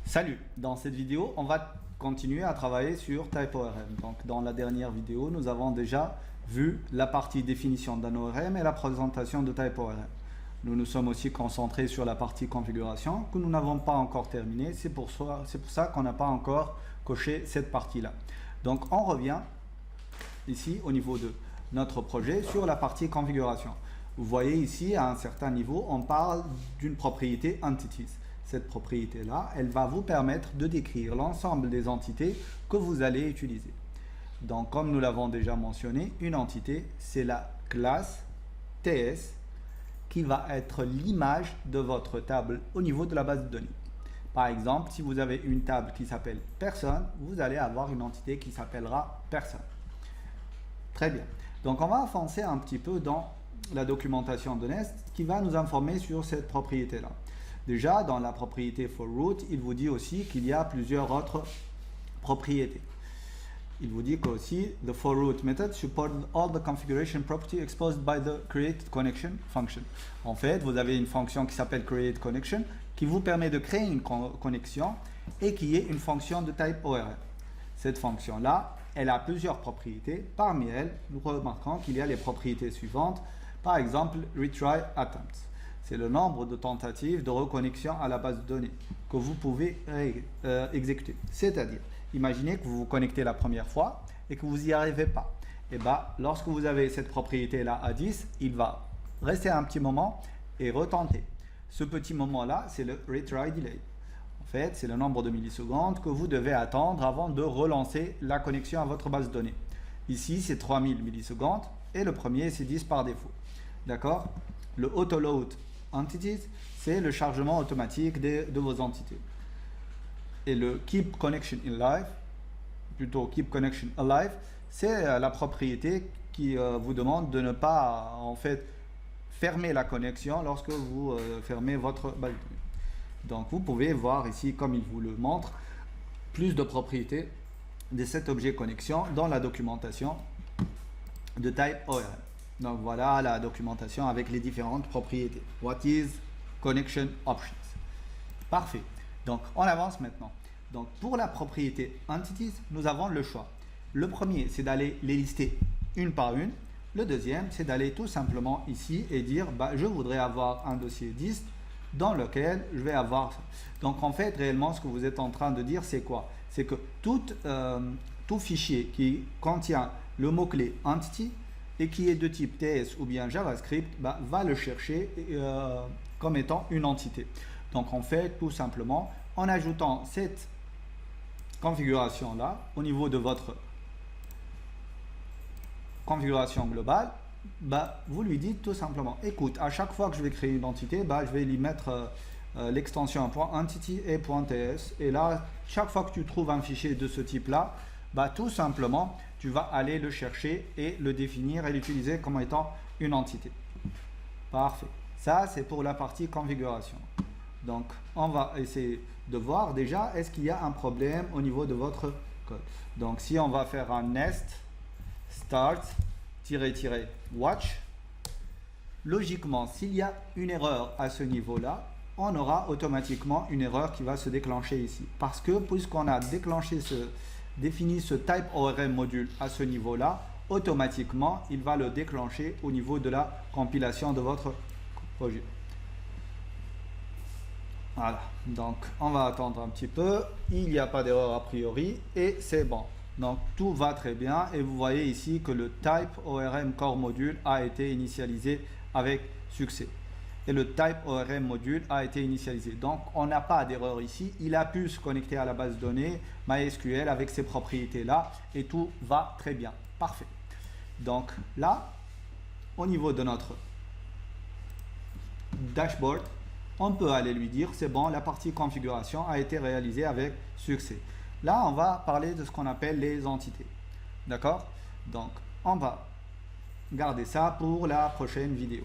Salut, dans cette vidéo, on va continuer à travailler sur TypeORM. Donc, dans la dernière vidéo, nous avons déjà vu la partie définition d'un ORM et la présentation de TypeORM. Nous nous sommes aussi concentrés sur la partie configuration que nous n'avons pas encore terminée. C'est pour ça qu'on n'a pas encore coché cette partie-là. Donc, on revient ici au niveau de notre projet sur la partie configuration. Vous voyez ici, à un certain niveau, on parle d'une propriété entities. Cette propriété-là, elle va vous permettre de décrire l'ensemble des entités que vous allez utiliser. Donc, comme nous l'avons déjà mentionné, une entité, c'est la classe TS qui va être l'image de votre table au niveau de la base de données. Par exemple, si vous avez une table qui s'appelle personne, vous allez avoir une entité qui s'appellera personne. Très bien. Donc, on va avancer un petit peu dans la documentation de Nest qui va nous informer sur cette propriété-là. Déjà, dans la propriété forRoot, il vous dit aussi qu'il y a plusieurs autres propriétés. Il vous dit qu'aussi, the forRoot method supports all the configuration property exposed by the createConnection function. En fait, vous avez une fonction qui s'appelle createConnection qui vous permet de créer une connexion et qui est une fonction de type ORM. Cette fonction-là, elle a plusieurs propriétés. Parmi elles, nous remarquons qu'il y a les propriétés suivantes. Par exemple, retry attempts. C'est le nombre de tentatives de reconnexion à la base de données que vous pouvez exécuter. C'est-à-dire, imaginez que vous vous connectez la première fois et que vous n'y arrivez pas. Et bien, lorsque vous avez cette propriété-là à 10, il va rester un petit moment et retenter. Ce petit moment-là, c'est le retry delay. En fait, c'est le nombre de millisecondes que vous devez attendre avant de relancer la connexion à votre base de données. Ici, c'est 3000 millisecondes et le premier, c'est 10 par défaut. D'accord? Le autoload entities, c'est le chargement automatique de vos entités. Et le keep connection alive, plutôt keep connection alive, c'est la propriété qui vous demande de ne pas en fait fermer la connexion lorsque vous fermez votre base de données. Donc vous pouvez voir ici, comme il vous le montre, plus de propriétés de cet objet connexion dans la documentation de TypeORM. Donc voilà la documentation avec les différentes propriétés. What is connection options? Parfait. Donc on avance maintenant. Donc pour la propriété entities, nous avons le choix. Le premier, c'est d'aller les lister une par une. Le deuxième, c'est d'aller tout simplement ici et dire je voudrais avoir un dossier dist dans lequel je vais avoir ça. Donc en fait, réellement, ce que vous êtes en train de dire, c'est quoi? C'est que tout fichier qui contient le mot-clé entity et qui est de type TS ou bien JavaScript, va le chercher comme étant une entité. Donc en fait, tout simplement, en ajoutant cette configuration-là au niveau de votre configuration globale, vous lui dites tout simplement, écoute, à chaque fois que je vais créer une entité, je vais lui mettre l'extension .entity et .ts. Et là, chaque fois que tu trouves un fichier de ce type-là, tout simplement, tu vas aller le chercher et le définir et l'utiliser comme étant une entité. Parfait. Ça, c'est pour la partie configuration. Donc, on va essayer de voir déjà, est-ce qu'il y a un problème au niveau de votre code. Donc, si on va faire un nest start-watch, logiquement, s'il y a une erreur à ce niveau-là, on aura automatiquement une erreur qui va se déclencher ici. Parce que, puisqu'on a défini ce TypeORM module à ce niveau-là, automatiquement, il va le déclencher au niveau de la compilation de votre projet. Voilà, donc on va attendre un petit peu. Il n'y a pas d'erreur a priori et c'est bon. Donc tout va très bien et vous voyez ici que le TypeORM Core Module a été initialisé avec succès. Et le TypeORM module a été initialisé. Donc, on n'a pas d'erreur ici. Il a pu se connecter à la base de données MySQL avec ces propriétés-là et tout va très bien. Parfait. Donc là, au niveau de notre dashboard, on peut aller lui dire, c'est bon, la partie configuration a été réalisée avec succès. Là, on va parler de ce qu'on appelle les entités. D'accord? Donc, on va garder ça pour la prochaine vidéo.